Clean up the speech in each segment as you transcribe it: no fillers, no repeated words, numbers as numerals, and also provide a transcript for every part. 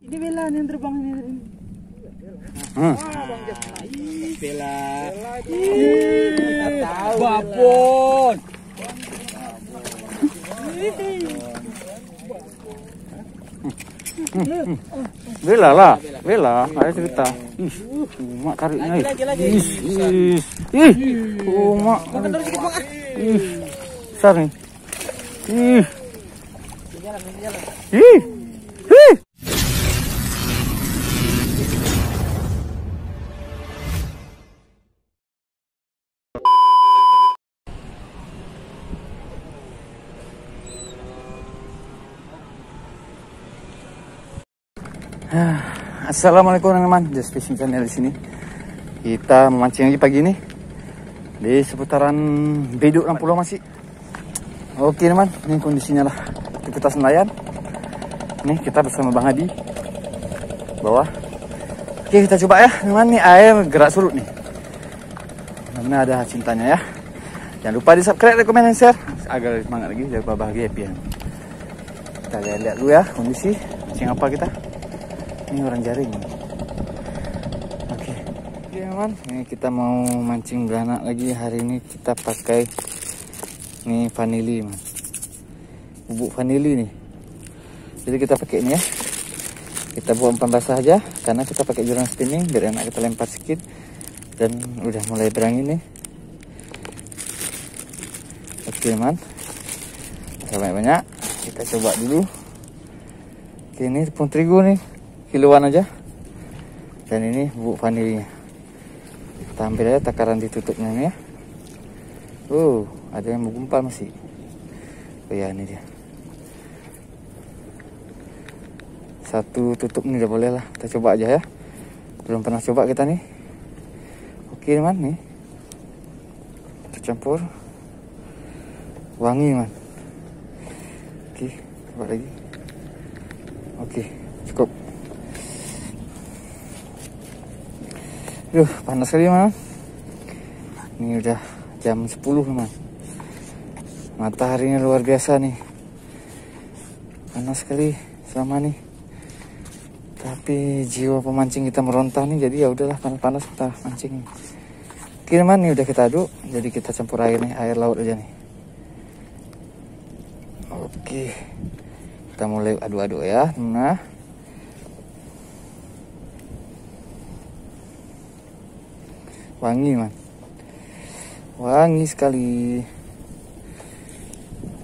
Ini Bella nih yang terbang ini. Bang Jas. Bella. Kita tahu. Babon. Bella lah, Bella, ada cerita. Mak tarik naik. Mak. Besar nih. Assalamualaikum teman-teman, Just Fishing Channel di sini. Kita memancing lagi pagi ini di seputaran Beduk dan Pulau Masih. Oke teman, ini kondisinya lah aktivitas nelayan. Nih kita bersama Bang Adi bawah. Oke kita coba ya teman, nih air gerak surut nih. Mana ada cintanya ya. Jangan lupa di subscribe, komen, dan share agar semangat lagi, jangan lupa bahagia happy. Kita lihat dulu ya kondisi mancing apa kita. Ini orang jaring. Oke teman, ini kita mau mancing beranak lagi. Hari ini kita pakai nih vanili, man. Bubuk vanili nih. Jadi kita pakai ini ya. Kita buat umpan basah aja karena kita pakai jurang spinning biar enak kita lempar sedikit. Dan udah mulai berangin nih. Oke teman, banyak-banyak. Kita coba dulu. Oke, ini tepung terigu nih, kiloan aja. Dan ini bubuk vanilinya. Kita ambil aja takaran ditutupnya nih ya. Ada yang mau gumpal masih. Oh ya, ini dia. Satu tutup nih udah boleh lah. Kita coba aja ya. Belum pernah coba kita nih. Oke teman nih. Kita campur. Wangi man. Oke, coba lagi. Oke, cukup. Panas sekali man. Ini udah jam 10 teman. Mataharinya luar biasa nih. Panas sekali selama nih. Tapi jiwa pemancing kita meronta nih, jadi ya udahlah panas-panas kita mancing. Oke teman, nih udah kita aduk, jadi kita campur air nih, air laut aja nih. Oke. Kita mulai aduk-aduk ya. Nah. Wangi man, wangi sekali.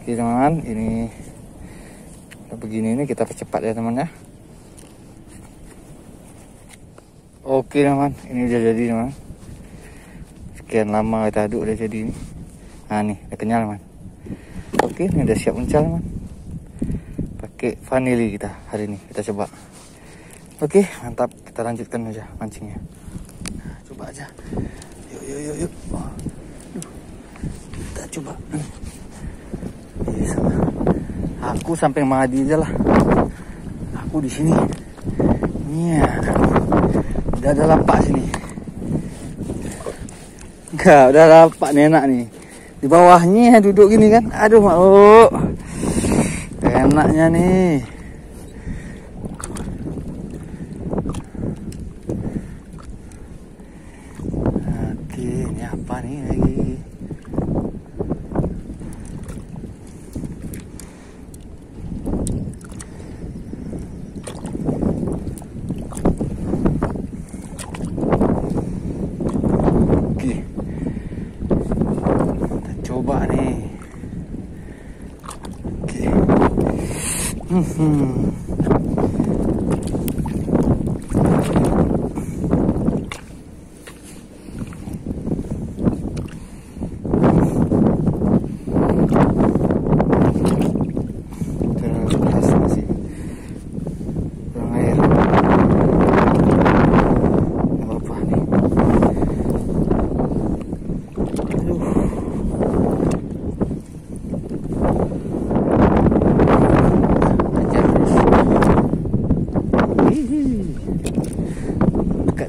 Oke teman, ini begini nih kita percepat ya teman ya. Oke teman, ini udah jadi teman. Sekian lama kita aduk udah jadi ini. Nah nih udah kenyal man. Oke, ini udah siap uncal teman. Pakai vanili kita hari ini, kita coba. Oke mantap, kita lanjutkan aja mancingnya. Coba aja. Yuk. Kita coba. Aku sampai Madi aja lah. Aku di sini. Iya. Udah ada lapak sini. Enggak, udah lapak nenak nih. Di bawahnya duduk gini kan. Aduh, mau. Enaknya nih. Ini apa nih lagi? Oke. Kita coba nih. Oke.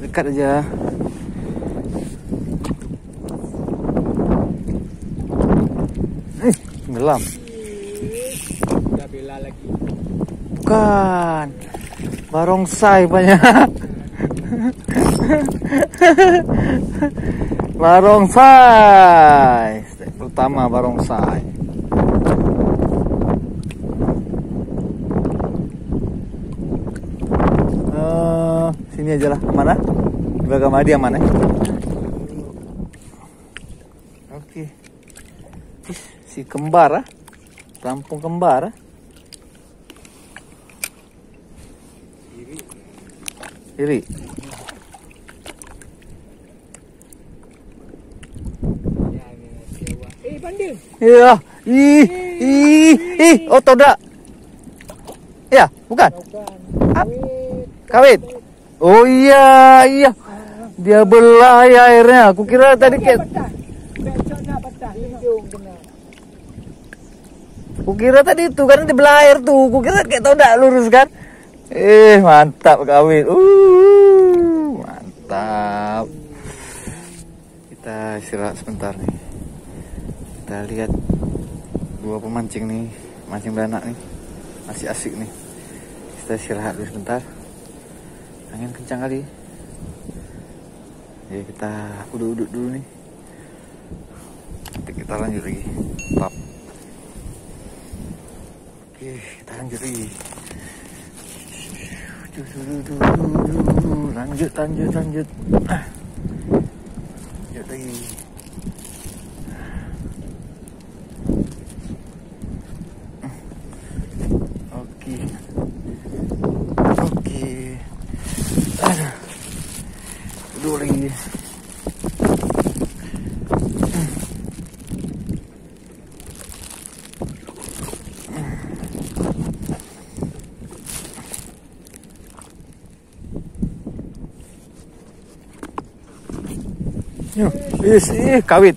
Dekat aja. Tenggelam. Udah Bella lagi. Bukan. Barongsai banyak. Barongsai. Stek pertama barongsai. Sini aja lah, mana? Di belakang Madi yang mana? Oke. Si kembar, Lampung kembar. Kiri. Banding. Iya. Ih. Oh, toda. Ya, bukan. Kawit. Oh iya. Dia belai airnya. Aku kira tadi kayak. Aku kira tadi itu karena di belah air tuh. Aku kira kayak toda lurus kan. Mantap kawit. Mantap. Kita istirahat sebentar nih. Kita lihat dua pemancing nih, mancing beranak nih. Masih asik nih. Kita istirahat dulu sebentar. Angin kencang kali. Ya kita duduk dulu nih. Nanti kita lanjut lagi. Tap. Oke, kita lanjut lagi. Lanjut. Lanjut lagi. Oke. Dua lagi. Kawit.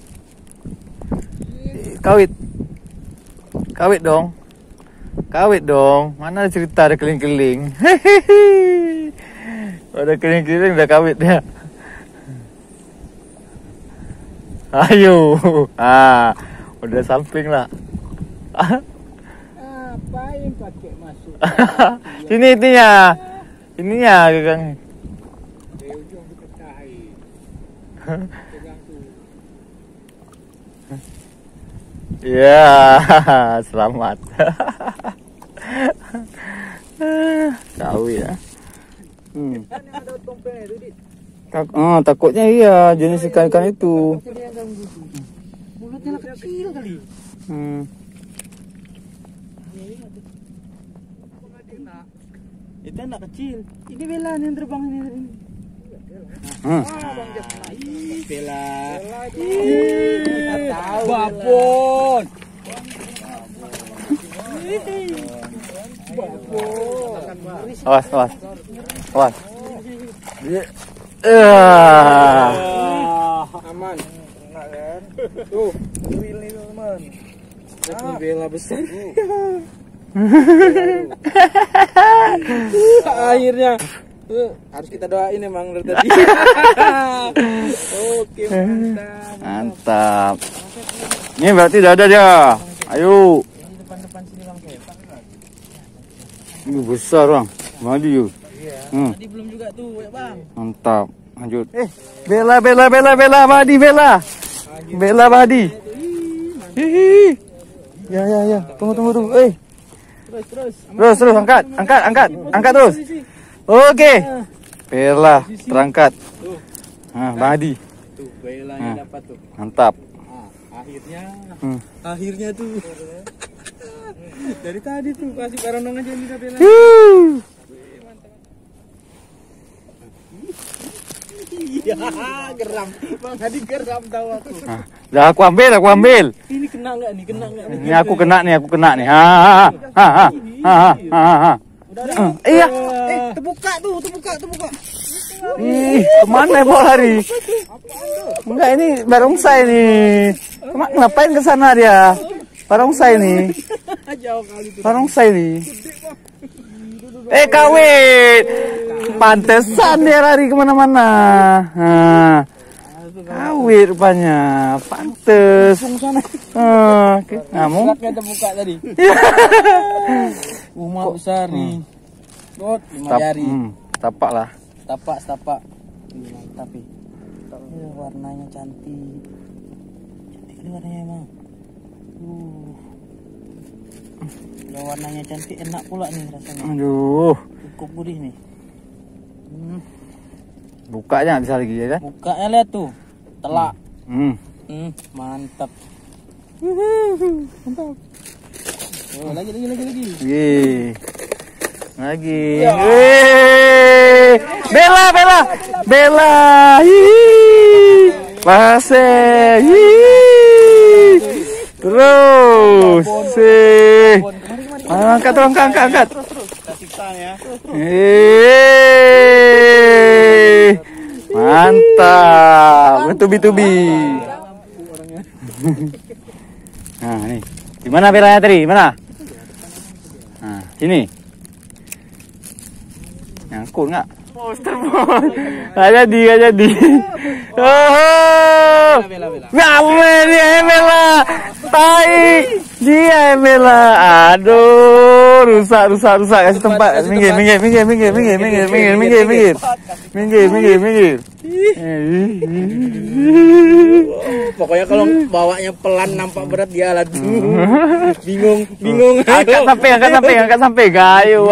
Kawit dong. Mana cerita ada keling-keling. Ada keling-keling udah kawit ya. Ayo. Udah samping lah. Apain pakai masuk? Sini ininya. Ininya Kang. Di ujung diketahui. Pegang tuh. Ya, selamat. Kawit ya. Kan yang ada tompelnya itu, Dit. Takutnya iya jenis ikan-ikan itu. Mulutnya kecil kali. Itu anak kecil. Ini Bella yang terbang ini. Bang Bella. Babon. Awas. Aman. Enak kan? Tuh, ini teman. Ini Bella besar. Akhirnya harus kita doain emang dari tadi. Oke, mantap. Ini berarti udah ada dia. Ayo. Ini depan-depan sini Bang. Ini besar Bang. Madi yuk. Tadi belum juga tuh, ya Bang. Mantap. Lanjut. Bella Madi Bella. Bella Madi. Hihi. Ya. Tunggu. Terus angkat terus. Oke. Bella terangkat. Madi. Tuh, Bella yang dapat tuh. Mantap. Akhirnya tuh. Dari tadi tuh kasih karanong aja bisa Bella. Iya, geram. Bang Hadi geram tahu aku. Dah aku ambil. Ini kena enggak nih? Ini aku kena nih. Iya. Terbuka. Kemana bawa lari? Enggak, ini barongsai nih. Ngapain ke sana dia? Barongsai nih. Jauh kali tuh. Barongsai nih. Kawit. Pantesan dia lari kemana-mana. Kawit rupanya. Pantes. Oke. Ngamuk. Terbuka tadi. Rumah besar nih. Good, 5 jari. Tapak lah. Setapak. Tapi warnanya cantik. Cantik ini warnanya emang. Kalau warnanya cantik enak pula nih rasanya. Aduh. Cukup gurih nih. Bukanya bisa lagi ya kan? Bukanya lihat tuh. Telak. Mantap. Mantap. Oh, lagi. Lagi. Bella. Pasir. Terus. Angkat. Mantap. Tubi. Nah, nih. Di mana belanya tadi? Mana? Nah, sini. Nyangkut nggak? Nggak jadi. Oh, ngamen dia Bella. Tai, dia Bella. Aduh, rusak. Kasih tempat. Minggir. Pokoknya kalau bawanya pelan nampak berat dia lah tuh. Bingung. Angkat sampai. Gayu.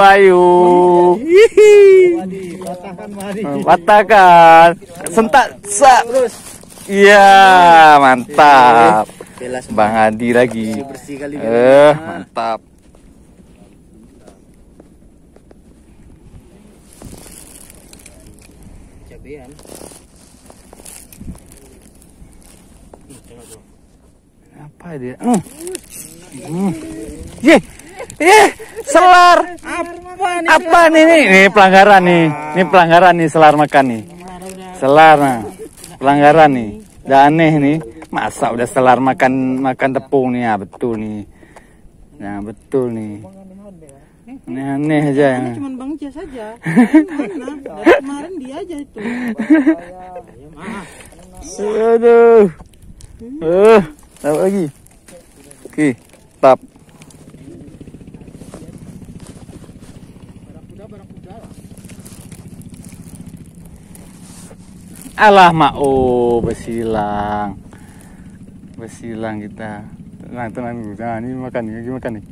Patahkan. Sentak. Terus. Iya, mantap. Bang Adi lagi. Bersih kali. Mantap. Cabean. Apa dia? Selar. Apa nih? Ini pelanggaran nih selar makan nih. Selar nah. Pelanggaran nih. Udah aneh nih. Masa udah selar makan tepung nih. Ya betul nih. Aneh aja ya. Cuma Bang Jas saja. Dari kemarin dia aja itu. Aduh. Tahu lagi. Oke, tap. Alah mak, bersilang kita. Tenang dulu. Nah, ini makan nih.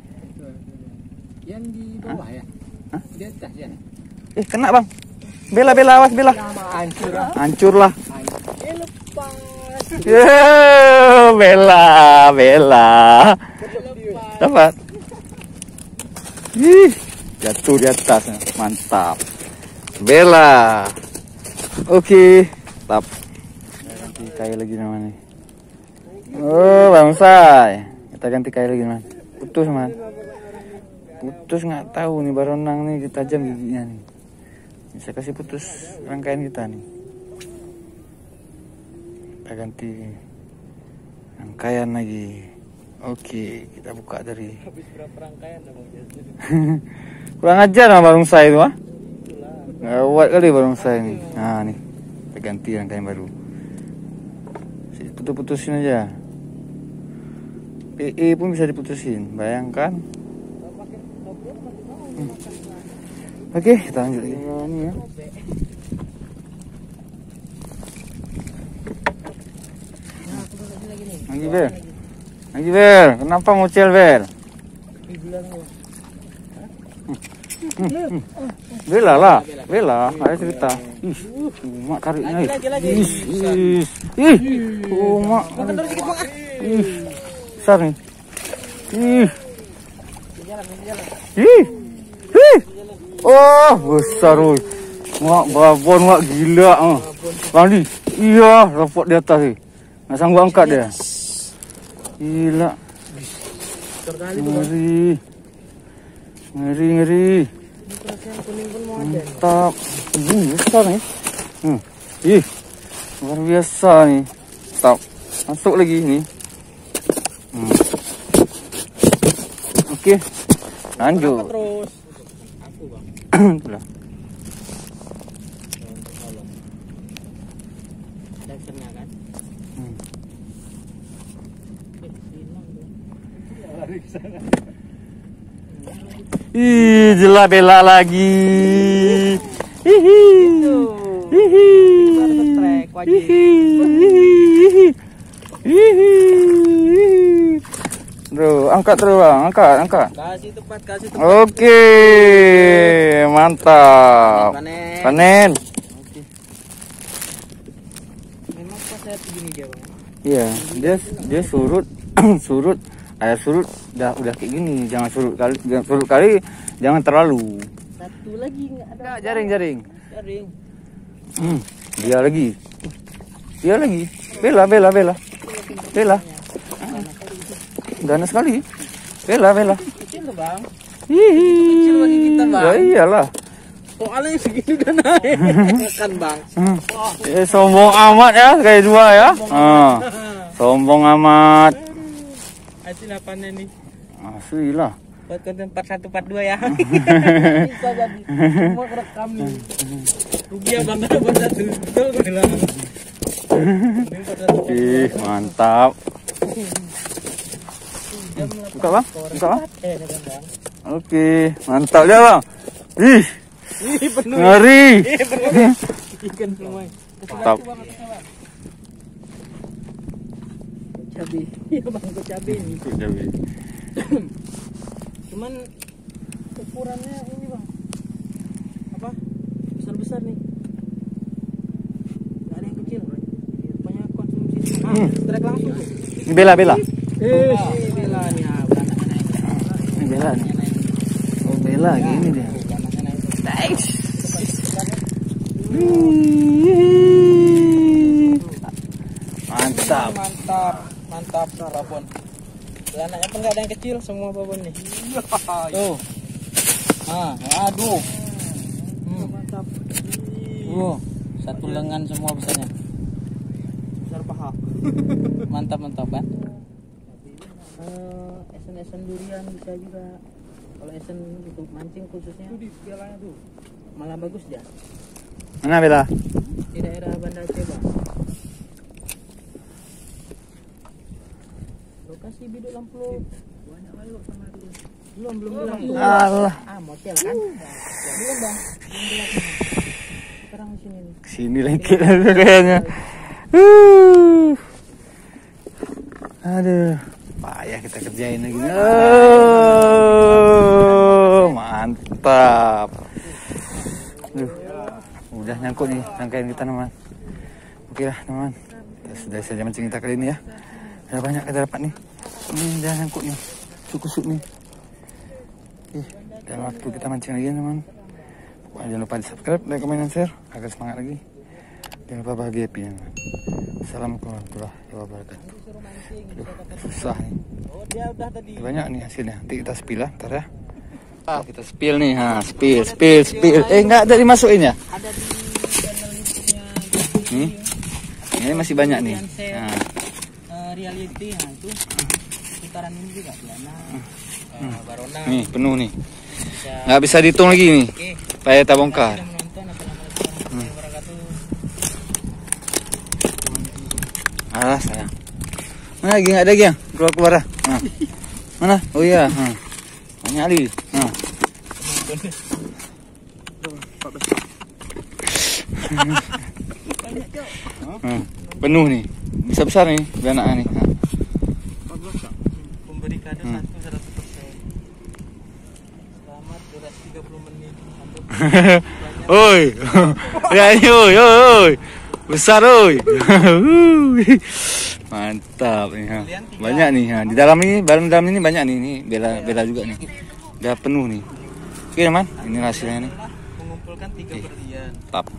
Yang di bawah ya? Di atas ya? Kena bang. Bella, awas Bella. Hancur lah. Lepas. Bella. Dapat. Jatuh di atas. Mantap. Bella. Oke. Tap. Ganti kayu lagi namanya. Oh, bangsai. Kita ganti kayu lagi man. Putus nggak tahu nih baronang nih tajam giginya nih. Bisa kasih putus rangkaian kita nih. Kita ganti rangkaian lagi. Oke, kita buka dari. Habis berapa rangkaian Bang Jas? Kurang ajar sama barongsai itu ah. Gawat kali barongsai ini. Nah nih, kita ganti rangkaian baru. Putus-putusin aja. PE pun bisa diputusin, bayangkan. Oke, kita lanjut lagi. Ini ya. Lagi Bel, kenapa ngucil Bel? Bella, ayo cerita. Mak tariknya. Mak. Besar nih. Oh, besar oi. Mak babon mak gila. Bang Di. Iya, rapot di atas ni. Nggak sanggup angkat dia. Gila. Ngeri. Mantap. Besar nih. Luar biasa nih. Mantap. Masuk lagi nih. Oke. Lanjut. Terus. Aku Bang. Itulah. Ada kena kan? Lari ke sana. Ih, jelas Bella lagi. Hihi. Hihi. Baru trek wajib. Hihi. Bro, angkat terus bang, angkat. Kasih tepat. Oke, mantap. Panen. Memang pas saya begini dia bang. Iya, dia surut, surut, air surut udah kayak gini. Jangan surut kali, jangan terlalu. Satu lagi nggak ada. Nah, jaring. Jaring. Dia lagi. Bella. Ganas sekali. Bella. Kecil tuh bang. Hihi. Kecil bagi kita bang. Ya iyalah. Soalnya segini udah naik. Kan bang. Sombong amat ya, kayak dua ya. Sombong amat. Hasil apanya nih? Asli lah. Buat konten part 1 part 2 ya. Bisa jadi. Semua kerekam nih. Rugi ya bang kalau part 1. Betul gue bilang. Ih, mantap. Buka bang. Bang. Oke, mantap ya bang. Ih, Penuh. ngeri. Ikan semua. Mantap. Cabai. Iya bang, kok cabai nih. Cuman ukurannya ini bang. Apa? Besar nih. Gak ada yang kecil. Banyak konsumsi. Strike langsung. Ini Bella. Bella nih. Ini Bella nih. Oh Bella gini dia. Mantap babon. Anaknya pun nggak ada yang kecil, semua babon nih. Tuh. Aduh. Mantap. Satu lengan semua besarnya. Besar paha. Mantap kan? Esen durian bisa juga. Kalau esen untuk mancing khususnya. Tuh di pialanya tuh. Malah bagus dia. Mana Bella? Di daerah Banda Aceh bang. Lokasi biduk lampu banyak kali sama itu. Belum bilang. Allah. Motel kan? Belum bang. Sekarang sini nih. Sini lagi kayaknya. Aduh, payah kita kerjain lagi. Mantap. Udah nyangkut nih rangkaian kita teman. Oke lah teman. Sudah saja mancing kita kali ini ya. Udah banyak kita dapat nih. Ini udah nyangkut nih. Kusuk nih. Dan waktu kita mancing lagi teman. Jangan lupa di subscribe, like, komen, dan share agar semangat lagi. Jangan lupa bahagia happy ya. Assalamualaikum warahmatullahi wabarakatuh. Aduh, susah nih. Banyak nih hasilnya. Nanti kita spill lah, ntar ya. Kita spill nih, spill. Nggak ada dimasukin ya? Ada di channel YouTube-nya. Ini masih banyak nih. Reality, itu putaran ini juga Belana, Barona. Nih penuh nih. Nggak bisa dihitung lagi nih. Supaya kita bongkar. Alah sayang. Mana lagi nggak ada lagi yang keluar dah. Mana? Oh iya. Banyak lagi. Penuh nih. Besar nih benak nih. Pemberi kado 100%. Selamat durasi 30 menit. Oi. Ya ini oi. Besar oi. Mantap nih. Banyak nih. Di dalam ini banyak nih. Ini Bella juga nih. Udah penuh nih. Oke teman, ini hasilnya nih. Mengumpulkan 3 berlian. Tap.